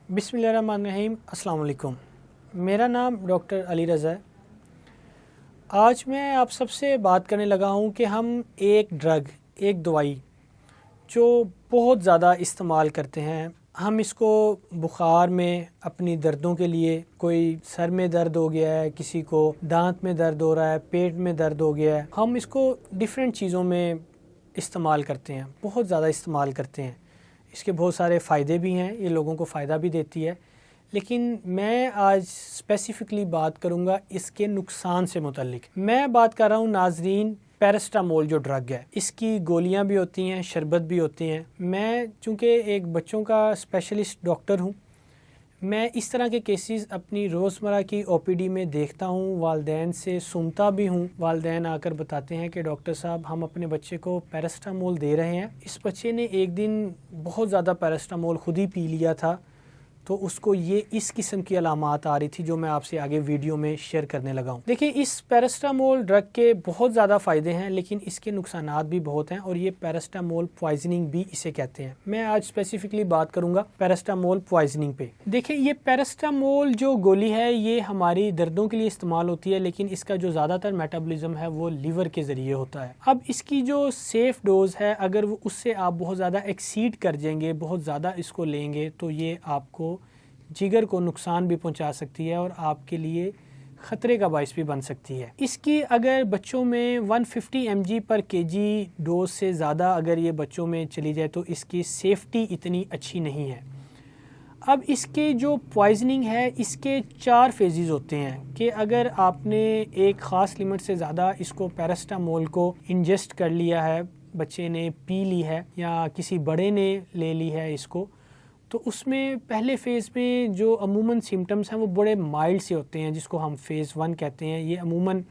बिस्मिल्लाहिर्रहमानिर्रहीम। अस्सलाम वालेकुम। मेरा नाम डॉक्टर अली रज़ा है। आज मैं आप सबसे बात करने लगा हूँ कि हम एक दवाई जो बहुत ज़्यादा इस्तेमाल करते हैं, हम इसको बुखार में अपनी दर्दों के लिए, कोई सर में दर्द हो गया है, किसी को दांत में दर्द हो रहा है, पेट में दर्द हो गया है, हम इसको डिफरेंट चीज़ों में इस्तेमाल करते हैं, बहुत ज़्यादा इस्तेमाल करते हैं। इसके बहुत सारे फ़ायदे भी हैं, ये लोगों को फ़ायदा भी देती है, लेकिन मैं आज स्पेसिफ़िकली बात करूँगा इसके नुकसान से मुतल्लिक। मैं बात कर रहा हूँ नाज़रीन, पैरास्टामोल जो ड्रग है, इसकी गोलियाँ भी होती हैं, शरबत भी होती हैं। मैं चूँकि एक बच्चों का स्पेशलिस्ट डॉक्टर हूँ, मैं इस तरह के केसेस अपनी रोज़मर्रा की ओपीडी में देखता हूँ, वालिदैन से सुनता भी हूँ। वालिदैन आकर बताते हैं कि डॉक्टर साहब, हम अपने बच्चे को पैरास्टामोल दे रहे हैं, इस बच्चे ने एक दिन बहुत ज़्यादा पैरास्टामोल खुद ही पी लिया था, तो उसको ये इस किस्म की अलामात आ रही थी जो मैं आपसे आगे वीडियो में शेयर करने लगा हूँ। देखिए, इस पैरास्टामोल ड्रग के बहुत ज़्यादा फ़ायदे हैं, लेकिन इसके नुकसानात भी बहुत हैं, और ये पैरास्टामोल पॉइजनिंग भी इसे कहते हैं। मैं आज स्पेसिफिकली बात करूँगा पैरास्टामोल पॉइजनिंग पे। देखिए, ये पैरास्टामोल जो गोली है, ये हमारी दर्दों के लिए इस्तेमाल होती है, लेकिन इसका जो ज़्यादातर मेटाबॉलिज्म है वो लीवर के ज़रिए होता है। अब इसकी जो सेफ़ डोज है, अगर उससे आप बहुत ज़्यादा एक्सीड कर जाएंगे, बहुत ज़्यादा इसको लेंगे, तो ये आपको जिगर को नुकसान भी पहुंचा सकती है और आपके लिए ख़तरे का बायस भी बन सकती है। इसकी अगर बच्चों में 150 mg पर kg डोज से ज़्यादा अगर ये बच्चों में चली जाए तो इसकी सेफ्टी इतनी अच्छी नहीं है। अब इसके जो पॉइजनिंग है, इसके 4 फेजेस होते हैं कि अगर आपने एक ख़ास लिमिट से ज़्यादा इसको पैरास्टामोल को इंजेस्ट कर लिया है, बच्चे ने पी ली है या किसी बड़े ने ले ली है इसको, तो उसमें पहले फ़ेज़ में जो अमूमन सिम्टम्स हैं वो बड़े माइल्ड से होते हैं, जिसको हम फ़ेज़ 1 कहते हैं। ये अमूमन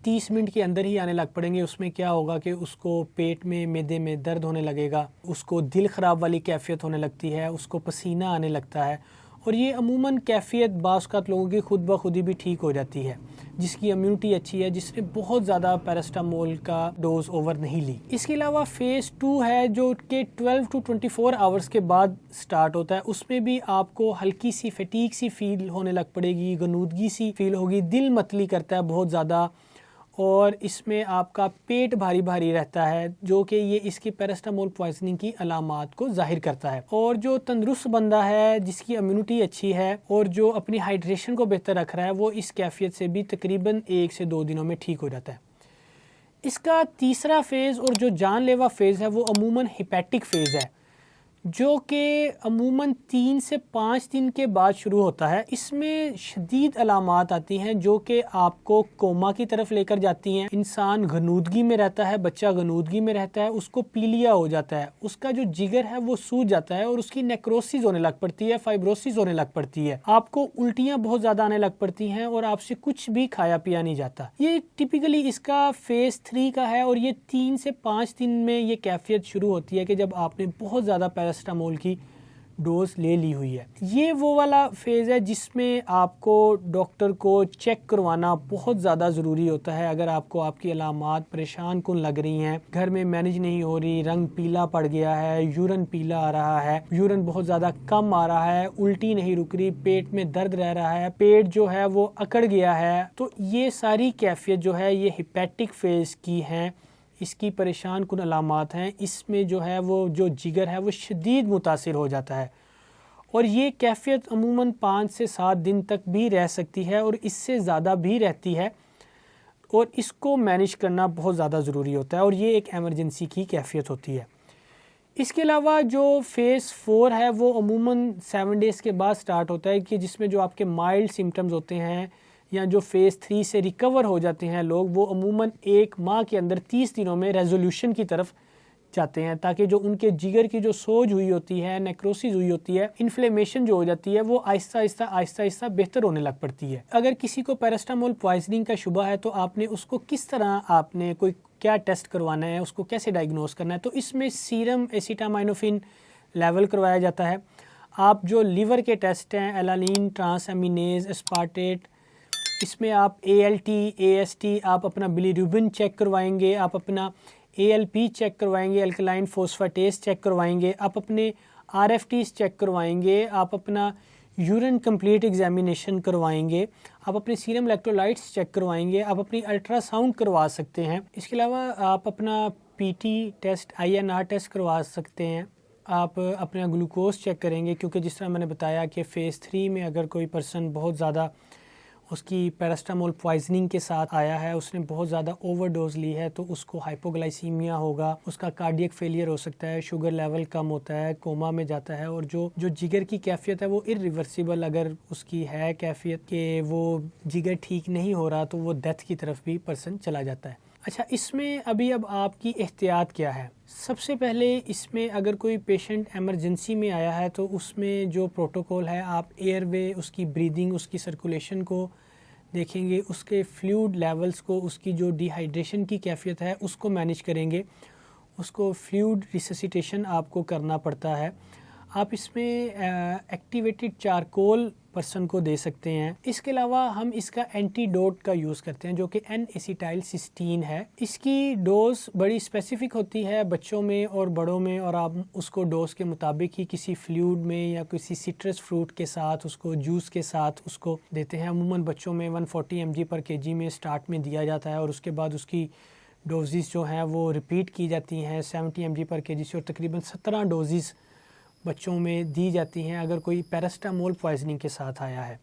30 मिनट के अंदर ही आने लग पड़ेंगे। उसमें क्या होगा कि उसको पेट में, मैदे में दर्द होने लगेगा, उसको दिल ख़राब वाली कैफियत होने लगती है, उसको पसीना आने लगता है, और ये अमूमन कैफियत बाज़ लोगों की खुद ब खुद ही भी ठीक हो जाती है, जिसकी इम्यूनिटी अच्छी है, जिसने बहुत ज़्यादा पैरास्टामोल का डोज ओवर नहीं ली। इसके अलावा फ़ेज़ 2 है जो कि 12 to 24 आवर्स के बाद स्टार्ट होता है। उसमें भी आपको हल्की सी फटीग सी फील होने लग पड़ेगी, गनूदगी सी फील होगी, दिल मतली करता है बहुत ज़्यादा, और इसमें आपका पेट भारी भारी रहता है, जो कि ये इसकी पैरास्टामोल पॉइजनिंग की अलामात को जाहिर करता है। और जो तंदुरुस्त बंदा है, जिसकी इम्यूनिटी अच्छी है और जो अपनी हाइड्रेशन को बेहतर रख रहा है, वो इस कैफियत से भी तकरीबन 1 से 2 दिनों में ठीक हो जाता है। इसका तीसरा फ़ेज़ और जो जानलेवा फ़ेज़ है वो अमूमन हिपैटिक फ़ेज़ है, जो कि अमूमन 3 से 5 दिन के बाद शुरू होता है। इसमें शदीद अलामात आती हैं जो कि आपको कोमा की तरफ लेकर जाती हैं। इंसान गनूदगी में रहता है, बच्चा गनूदगी में रहता है, उसको पीलिया हो जाता है, उसका जो जिगर है वो सूज जाता है और उसकी नेक्रोसिस होने लग पड़ती है, फाइब्रोसिस होने लग पड़ती है, आपको उल्टियाँ बहुत ज़्यादा आने लग पड़ती हैं और आपसे कुछ भी खाया पिया नहीं जाता। ये टिपिकली इसका फ़ेज़ 3 का है, और ये 3 से 5 दिन में ये कैफियत शुरू होती है कि जब आपने बहुत ज़्यादा पैरास्टामोल की डोज ले ली हुई है। ये वो वाला फ़ेज़ है जिसमें आपको डॉक्टर को चेक करवाना बहुत ज़्यादा ज़रूरी होता है। अगर आपको आपकी अलामात परेशान कुन लग रही हैं, घर में मैनेज नहीं हो रही, रंग पीला पड़ गया है, यूरन पीला आ रहा है, यूरन बहुत ज़्यादा कम आ रहा है, उल्टी नहीं रुक रही, पेट में दर्द रह रहा है, पेट जो है वो अकड़ गया है, तो ये सारी कैफियत जो है ये हिपैटिक फ़ेज़ की हैं। इसकी परेशान कुन अलामात हैं। इसमें जो है वो जो जिगर है वो शदीद मुतासिर हो जाता है, और ये कैफियत अमूमन 5 से 7 दिन तक भी रह सकती है और इससे ज़्यादा भी रहती है, और इसको मैनेज करना बहुत ज़्यादा ज़रूरी होता है, और ये एक एमरजेंसी की कैफियत होती है। इसके अलावा जो फ़ेज़ 4 है वो अमूमन 7 डेज़ के बाद स्टार्ट होता है, कि जिसमें जो आपके माइल्ड सिम्टम्स होते हैं या जो फ़ेज़ 3 से रिकवर हो जाते हैं लोग, वो अमूमन 1 माह के अंदर 30 दिनों में रेजोल्यूशन की तरफ जाते हैं, ताकि जो उनके जिगर की जो सोज हुई होती है, नेक्रोसिस हुई होती है, इन्फ्लेमेशन जो हो जाती है, वो आहिस्ता आहिस्ता बेहतर होने लग पड़ती है। अगर किसी को पैरास्टामोल पॉइजनिंग का शुबा है तो आपने उसको किस तरह, आपने कोई क्या टेस्ट करवाना है, उसको कैसे डायग्नोस करना है, तो इसमें सीरम एसिटामाइनोफिन लेवल करवाया जाता है। आप जो लीवर के टेस्ट हैं, एलानिन ट्रांसएमिनेज, एस्पार्टेट, इसमें आप ALT, AST, आप अपना बिलीरुबिन चेक करवाएंगे, आप अपना ALP चेक करवाएंगे, अल्कलाइन फोस्फेटेस चेक करवाएंगे, आप अपने RFTs چیک کروائیں گے، آپ اپنا یورین کمپلیٹ ایگزامینیشن کروائیں گے، آپ اپنے سیرم الیکٹرولائٹس چیک کروائیں گے، آپ اپنی الٹرا ساؤنڈ کروا سکتے ہیں۔ اس کے علاوہ آپ اپنا PT ٹیسٹ INR ٹیسٹ کروا سکتے ہیں، آپ اپنا گلوکوز چیک کریں گے، کیونکہ جس طرح میں نے بتایا کہ فیز 3 میں اگر کوئی پرسن بہت زیادہ اس کی پیراسٹامول پوائزننگ کے ساتھ آیا ہے، اس نے بہت زیادہ اوور ڈوز لی ہے، تو اس کو ہائپوگلائسیمیا ہوگا، اس کا کارڈیک فیلئر ہو سکتا ہے، شوگر لیول کم ہوتا ہے، کوما میں جاتا ہے، اور جو جگر کی کیفیت ہے وہ irreversible اگر اس کی ہے کیفیت کہ وہ جگر ٹھیک نہیں ہو رہا، تو وہ ڈیتھ کی طرف بھی پرسن چلا جاتا ہے۔ اچھا، اس میں اب آپ کی احتیاط کیا ہے؟ سب سے پہلے اس میں اگر کوئی پیشنٹ ایمرجنسی میں آیا ہے تو اس میں جو پروٹوکول ہے، آپ ایئر وے، اس کی بریدنگ، اس کی سرکولیشن کو دیکھیں گے، اس کے فلوئڈ لیولز کو، اس کی جو ڈی ہائیڈریشن کی کیفیت ہے اس کو مینیج کریں گے، اس کو فلوئڈ ریسسیٹیشن آپ کو کرنا پڑتا ہے۔ آپ اس میں ایکٹیویٹڈ چارکول پرسن کو دے سکتے ہیں۔ اس کے علاوہ ہم اس کا اینٹی ڈوٹ کا یوز کرتے ہیں جو کہ N-ایسیٹائل سسٹین ہے۔ اس کی ڈوز بڑی اسپیسیفک ہوتی ہے بچوں میں اور بڑوں میں، اور آپ اس کو ڈوز کے مطابق ہی کسی فلوئڈ میں یا کسی سٹرس فروٹ کے ساتھ، اس کو جوس کے ساتھ اس کو دیتے ہیں۔ عموماً بچوں میں 140 mg/kg میں سٹارٹ میں دیا جاتا ہے، اور اس کے بعد اس کی ڈوزز جو ہیں وہ ریپیٹ کی جاتی ہیں 70 mg/kg سے، اور تقریباً 17 ڈوزز بچوں میں دی جاتی ہیں اگر کوئی پیراسٹامول پوائزننگ کے ساتھ آیا ہے،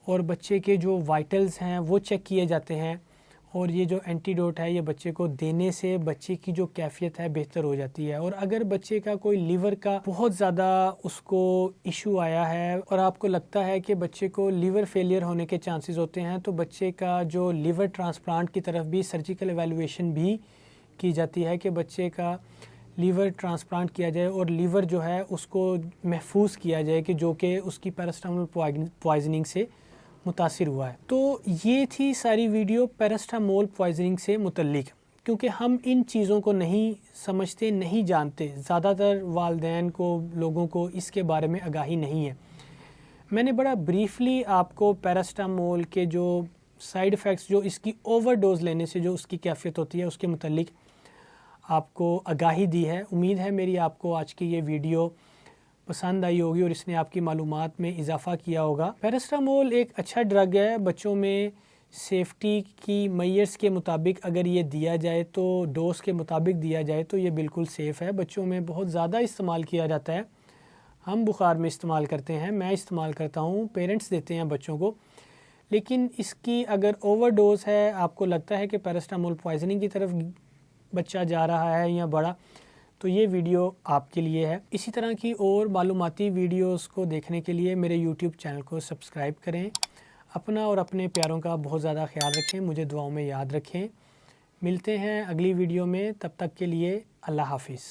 اور بچے کے جو وائٹلز ہیں وہ چیک کیے جاتے ہیں، اور یہ جو اینٹی ڈوٹ ہے یہ بچے کو دینے سے بچے کی جو کیفیت ہے بہتر ہو جاتی ہے۔ اور اگر بچے کا کوئی لیور کا بہت زیادہ اس کو ایشو آیا ہے اور آپ کو لگتا ہے کہ بچے کو لیور فیلئر ہونے کے چانسز ہوتے ہیں، تو بچے کا جو لیور ٹرانسپلانٹ کی طرف بھی سرجیکل ایویلویشن بھی کی جاتی ہے کہ بچے کا لیور ٹرانسپلانٹ کیا جائے اور لیور جو ہے اس کو محفوظ کیا جائے کہ جو کہ اس کی پیراسٹامول پوائزننگ سے متاثر ہوا ہے۔ تو یہ تھی ساری ویڈیو پیراسٹامول پوائزننگ سے متعلق۔ کیونکہ ہم ان چیزوں کو نہیں سمجھتے، نہیں جانتے، زیادہ تر والدین کو، لوگوں کو اس کے بارے میں آگاہی نہیں ہے۔ میں نے بڑا بریفلی آپ کو پیراسٹامول کے جو سائیڈ ایفیکٹس، جو اس کی اوور ڈوز لینے سے جو اس کی کیفیت ہوتی ہے، اس کے متعلق آپ کو آگاہی دی ہے۔ امید ہے میری آپ کو آج کی یہ ویڈیو پسند آئی ہوگی اور اس نے آپ کی معلومات میں اضافہ کیا ہوگا۔ پیراسٹامول ایک اچھا ڈرگ ہے، بچوں میں سیفٹی کی معیارز کے مطابق اگر یہ دیا جائے تو ڈوز کے مطابق دیا جائے تو یہ بالکل سیف ہے۔ بچوں میں بہت زیادہ استعمال کیا جاتا ہے، ہم بخار میں استعمال کرتے ہیں، میں استعمال کرتا ہوں، پیرنٹس دیتے ہیں بچوں کو۔ لیکن اس کی اگر اوور ڈوز ہے، آپ کو لگتا ہے کہ پیراسٹامول پوائزننگ کی طرف بچہ جا رہا ہے یا بڑا، تو یہ ویڈیو آپ کے لیے ہے۔ اسی طرح کی اور معلوماتی ویڈیوز کو دیکھنے کے لیے میرے YouTube چینل کو سبسکرائب کریں۔ اپنا اور اپنے پیاروں کا بہت زیادہ خیال رکھیں، مجھے دعاؤں میں یاد رکھیں۔ ملتے ہیں اگلی ویڈیو میں، تب تک کے لیے اللہ حافظ۔